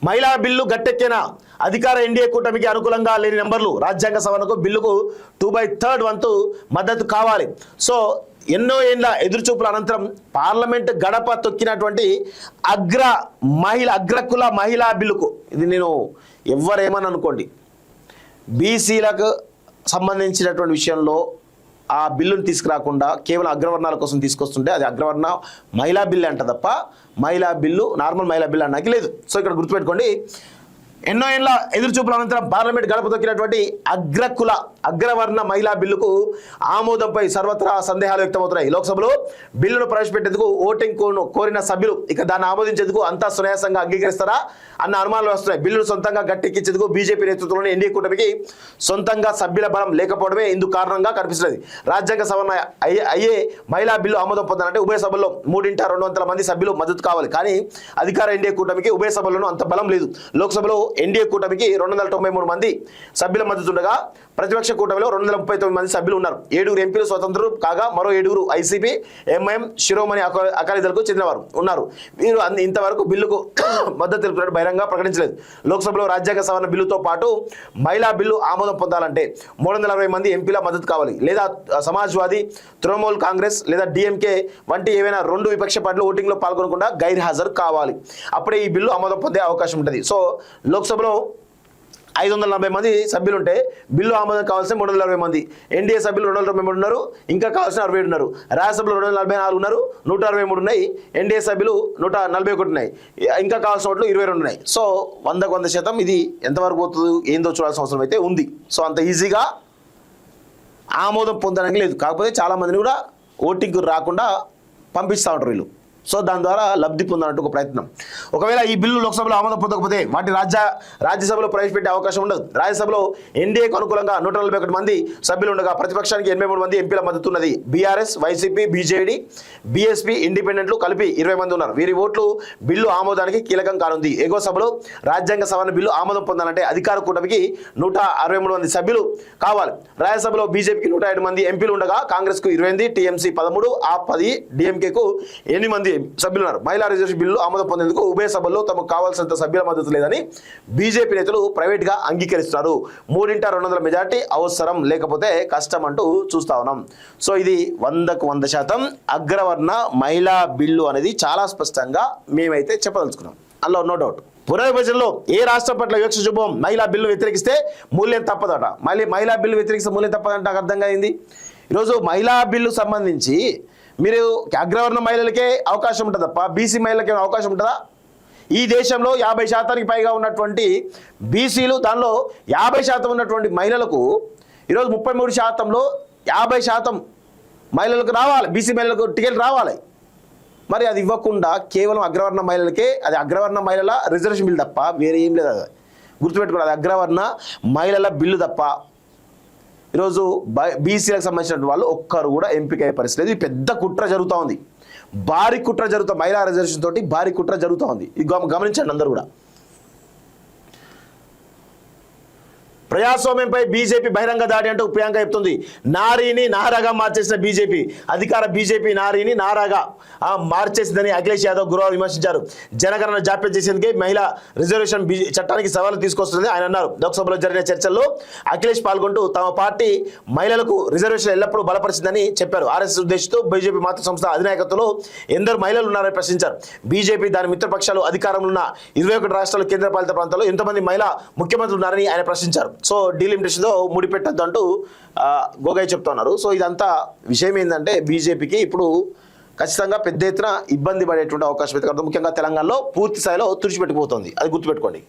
మహిళా బిల్లు గట్టెక్కిన అధికార ఎన్డీఏ కూటమికి అనుకూలంగా లేని నెంబర్లు రాజ్యాంగ సవరణకు బిల్లుకు 2/3 వంతు మద్దతు కావాలి. సో ఎన్నో ఏళ్ళ ఎదురుచూపుల అనంతరం పార్లమెంట్ గడప తొక్కినటువంటి అగ్రకుల మహిళా బిల్లుకు, ఇది నేను ఎవరేమని అనుకోండి, బీసీలకు సంబంధించినటువంటి విషయంలో ఆ బిల్లును తీసుకురాకుండా కేవలం అగ్రవర్ణాల కోసం తీసుకొస్తుంటే అది అగ్రవర్ణ మహిళా బిల్లు అంట తప్ప మహిళా బిల్లు నార్మల్ మహిళా బిల్లు అన్నకి లేదు. సో ఇక్కడ గుర్తుపెట్టుకోండి, ఎన్నో ఏళ్ళ ఎదురుచూపుల అనంతరం పార్లమెంట్ గడప తొక్కినటువంటి అగ్రవర్ణ మహిళా బిల్లుకు ఆమోదంపై సర్వత్రా సందేహాలు వ్యక్తమవుతున్నాయి. లోక్సభలో బిల్లును ప్రవేశపెట్టేందుకు ఓటింగ్ కోరిన సభ్యులు ఇక దాన్ని ఆమోదించేందుకు అంతా సునాయాసంగా అంగీకరిస్తారా అన్న అనుమానాలు వస్తున్నాయి. బిల్లును సొంతంగా గట్టెక్కించేందుకు బీజేపీ నేతృత్వంలోని ఎన్డీఏ కూటమికి సొంతంగా సభ్యుల బలం లేకపోవడమే ఇందుకు కారణంగా కనిపిస్తున్నది. రాజ్యాంగ సవరణ అయ్యే మహిళా బిల్లు ఆమోదం పొందాలంటే ఉభయ సభల్లో 3/200 మంది సభ్యులు మద్దతు కావాలి. కానీ అధికార ఎన్డీఏ కూటమికి ఉభయ సభల్లోనూ అంత బలం లేదు. లోక్సభలో ఎన్డీఏ కూటమికి 293 మంది సభ్యుల మద్దతు ఉండగా ప్రతిపక్ష కూటమిలో 239 మంది సభ్యులు ఉన్నారు. 7 ఎంపీలు స్వతంత్రులు కాగా మరో 7 ఐసీపీ, ఎంఐఎం, శిరోమణి అకాలీదళకు చెందినవారు ఉన్నారు. వీరు ఇంతవరకు బిల్లుకు మద్దతు తెలుపుతున్నట్టు బహిరంగ ప్రకటించలేదు. లోక్సభలో రాజ్యాంగ సవరణ బిల్లుతో పాటు మహిళా బిల్లు ఆమోదం పొందాలంటే 360 మంది ఎంపీల మద్దతు కావాలి. లేదా సమాజ్వాదీ, తృణమూల్ కాంగ్రెస్ లేదా డిఎంకే వంటి ఏవైనా 2 విపక్ష పార్టీలు ఓటింగ్లో పాల్గొనకుండా గైర్హాజరు కావాలి. అప్పుడే ఈ బిల్లు ఆమోదం పొందే అవకాశం ఉంటుంది. సో లోక్సభలో 540 మంది సభ్యులు ఉంటే బిల్లు ఆమోదం కావాల్సిన 320 మంది, ఎన్డీఏ సభ్యులు 293 ఉన్నారు, ఇంకా కావాల్సిన 67 ఉన్నారు, రాజ్యసభలో 244 ఉన్నారు, 163 ఉన్నాయి, ఎన్డీఏ సభ్యులు 141 ఉన్నాయి, ఇంకా కావాల్సిన ఓట్లు 22 ఉన్నాయి. సో 100% ఇది ఎంతవరకు పోతుంది ఏందో చూడాల్సిన అవసరం అయితే ఉంది. సో అంత ఈజీగా ఆమోదం పొందడానికి లేదు. కాకపోతే చాలామందిని కూడా ఓటింగ్కి రాకుండా పంపిస్తూ ఉంటారు వీళ్ళు. సో దాని ద్వారా లబ్ధి పొందాలంటూ ఒక ప్రయత్నం. ఒకవేళ ఈ బిల్లు లోక్సభలో ఆమోదం పొందకపోతే వాటి రాజ్యసభలో ప్రవేశపెట్టే అవకాశం ఉండదు. రాజ్యసభలో ఎన్డీఏకు అనుకూలంగా 141 మంది సభ్యులు ఉండగా ప్రతిపక్షానికి 83 మంది ఎంపీల మద్దతు ఉన్నది. బీఆర్ఎస్, వైసీపీ, బీజేడీ, బీఎస్పీ, ఇండిపెండెంట్లు కలిపి 20 మంది ఉన్నారు. వీరి ఓట్లు బిల్లు ఆమోదానికి కీలకం కానుంది. ఎగువ సభలో రాజ్యాంగ సవరణ బిల్లు ఆమోదం పొందాలంటే అధికార కూటమికి 163 మంది సభ్యులు కావాలి. రాజ్యసభలో బీజేపీకి 107 మంది ఎంపీలు ఉండగా కాంగ్రెస్కు 28, టీఎంసీ 13, ఆప్ 10, డిఎంకేకు 8 మంది సభ్యులు ఉన్నారు. మహిళా రిజర్వేషన్ బిల్లు ఆమోదం పొందేందుకు ఉభయ సభల్లో తమకు కావాల్సినంత సభ్యుల మద్దతు లేదని బీజేపీ నేతలు ప్రైవేట్గా అంగీకరిస్తున్నారు. 3/200 మెజార్టీ అవసరం, లేకపోతే కష్టం అంటూ చూస్తా ఉన్నాం. సో ఇది 100% అగ్రవర్ణ మహిళా బిల్లు అనేది చాలా స్పష్టంగా మేమైతే చెప్పదలుచుకున్నాం. అందులో నో డౌట్. పునర్విభజనలో ఏ రాష్ట్రం పట్ల వివక్ష చూపం మహిళా బిల్లు వ్యతిరేకిస్తే మూల్యం తప్పదట. మళ్ళీ మహిళా బిల్లు వ్యతిరేకిస్తే మూల్యం తప్పదంటే నాకు అర్థం కాయింది. ఈరోజు మహిళా బిల్లు సంబంధించి మీరు అగ్రవర్ణ మహిళలకే అవకాశం ఉంటుంది తప్ప బీసీ మహిళలకే అవకాశం ఉంటుందా? ఈ దేశంలో 50% పైగా ఉన్నటువంటి బీసీలు, దానిలో 50% ఉన్నటువంటి మహిళలకు ఈరోజు 33%లో 50% మహిళలకు రావాలి, బీసీ మహిళలకు టికెట్ రావాలి. మరి అది ఇవ్వకుండా కేవలం అగ్రవర్ణ మహిళలకే, అది అగ్రవర్ణ మహిళల రిజర్వేషన్ బిల్లు తప్ప వేరే ఏం లేదు. అది గుర్తుపెట్టుకోవాలి, అది అగ్రవర్ణ మహిళల బిల్లు తప్ప. ఈరోజు బీసీలకు సంబంధించిన వాళ్ళు ఒక్కరు కూడా ఎంపిక అయ్యే పరిస్థితి లేదు. ఇది పెద్ద కుట్ర జరుగుతూ ఉంది, భారీ కుట్ర జరుగుతుంది. మహిళా రిజర్వేషన్ తోటి భారీ కుట్ర జరుగుతూ ఉంది. ఇది గమనించండి అందరూ కూడా. ప్రజాస్వామ్యంపై బీజేపీ బహిరంగ దాడి అంటూ ప్రియాంక చెప్తుంది. నారీని నారాగా మార్చేసిన బీజేపీ, అధికార బీజేపీ నారీని నారాగా మార్చేసిందని అఖిలేష్ యాదవ్ గురువారం విమర్శించారు. జనగణన జాప్యం చేసేందుకే మహిళా రిజర్వేషన్ చట్టానికి సవాలు తీసుకొస్తుందని ఆయన అన్నారు. లోక్సభలో జరిగిన చర్చల్లో అఖిలేష్ పాల్గొంటూ తమ పార్టీ మహిళలకు రిజర్వేషన్ ఎల్లప్పుడూ బలపరిచిందని చెప్పారు. ఆర్ఎస్ఎస్ ఉద్దేశంతో బీజేపీ మాతృ సంస్థ అధినాయకత్వంలో ఎందరు మహిళలు ఉన్నారని ప్రశ్నించారు. బీజేపీ దాని మిత్రపక్షాలు అధికారంలో ఉన్న 21 రాష్ట్రాలు, కేంద్రపాలిత ప్రాంతాల్లో ఎంతమంది మహిళా ముఖ్యమంత్రులు ఉన్నారని ఆయన ప్రశ్నించారు. సో డీలిమిటేషన్తో ముడిపెట్టద్దు అంటూ గోగోయ్ చెప్తున్నారు. సో ఇదంతా విషయం ఏంటంటే బీజేపీకి ఇప్పుడు ఖచ్చితంగా పెద్ద ఎత్తున ఇబ్బంది పడేటువంటి అవకాశం అయితే, ముఖ్యంగా తెలంగాణలో పూర్తి స్థాయిలో తుడిచిపెట్టిపోతుంది. అది గుర్తుపెట్టుకోండి.